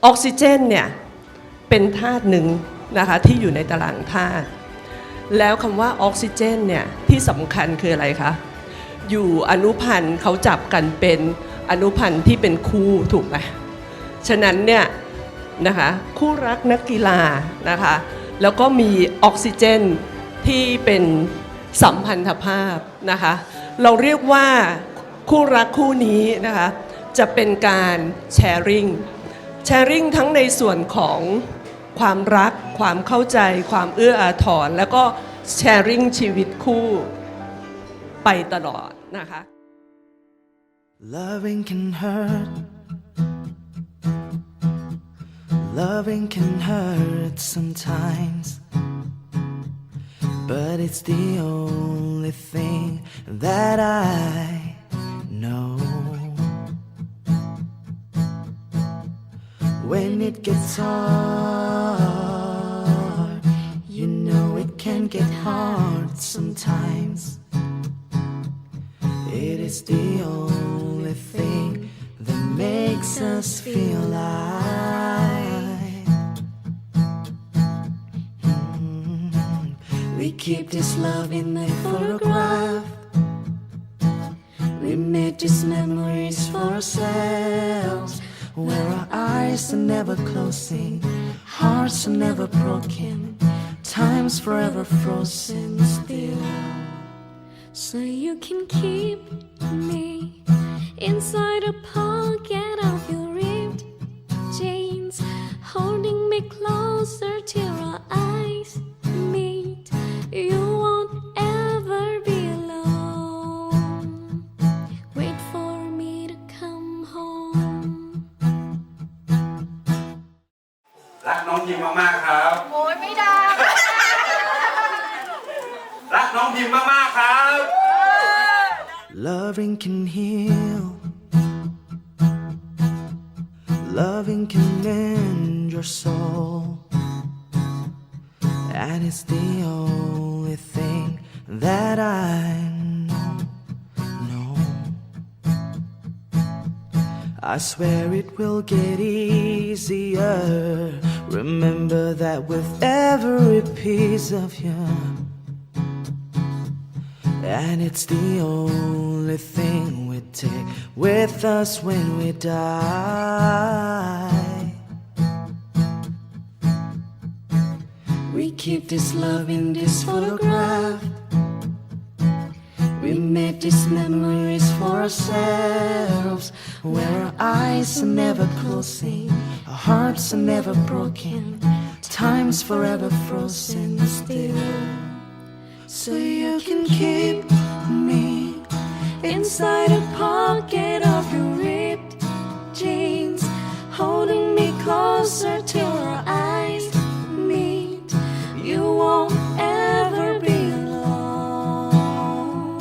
ออกซิเจนเนี่ยเป็นธาตุหนึ่งนะคะที่อยู่ในตารางธาตุแล้วคำว่าออกซิเจนเนี่ยที่สำคัญคืออะไรคะอยู่อนุพันธ์เขาจับกันเป็นอนุพันธ์ที่เป็นคู่ถูกไหมฉะนั้นเนี่ยนะคะคู่รักนักกีฬานะคะแล้วก็มีออกซิเจนที่เป็นสัมพันธภาพนะคะเราเรียกว่าคู่รักคู่นี้นะคะจะเป็นการแชร์ริ่งทั้งในส่วนของความรักความเข้าใจความเอื้ออาทรแล้วก็แชร์ริ่งชีวิตคู่ไปตลอดนะคะ Loving can hurt Loving can hurt sometimes But it's the only thing that I know When it gets hard You know it can get hard sometimes It is the only thing that makes us feel alive We keep this love in a photograph We made these memories for ourselves Where our eyes are never closing Hearts are never broken Time's forever frozen still So you can keep me inside a pocket of your ripped jeans Holding me closer till our eyes meet You won't ever be alone Wait for me to come home รักน้องพิมมากๆครับ โอ้ยไม่ได้ รักน้องพิมมากๆครับ Loving can heal Loving can mend your soul And it's the only thing that I know I swear it will get easier Remember that with every piece of you And it's the only thing we take with us when we die We keep this love in this photograph We made these memories for ourselves Where our eyes are never closing Our hearts are never broken Time's forever frozen still So you can keep me inside a pocket of your ripped jeans Holding me closer till our eyes meet You won't ever be alone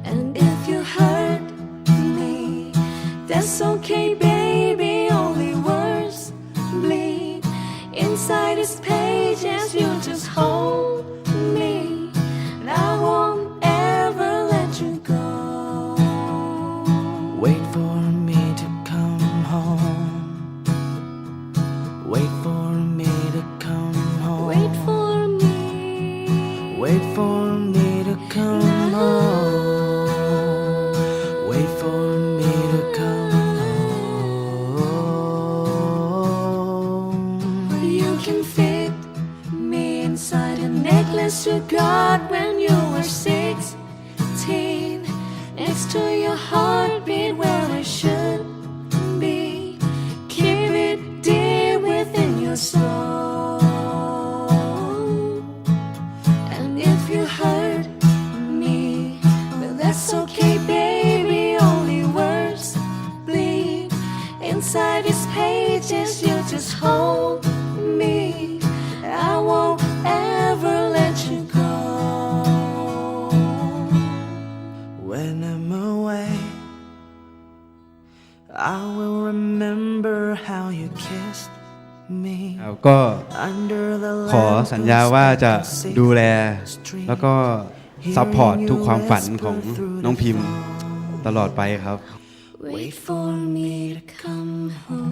And if you hurt me, that's okay baby Only words bleed inside this page As you just hold Wait for me to come home Wait for me to come home Wait for me Wait for me to come home Wait for me to come home You can fit me inside a necklace you got when you were 16 Next to your heartbeat where I should be Keep it deep within your soul And if you hurt me, well that's okay baby Only words bleed inside these pages You just hold me I won't ever let you go When I'm away I will remember how you kissed me ก็ขอสัญญาว่าจะดูแลแล้วก็ซัพพอร์ตทุกความฝันของน้องพิมพ์ตลอดไปครับ Wait for me to come home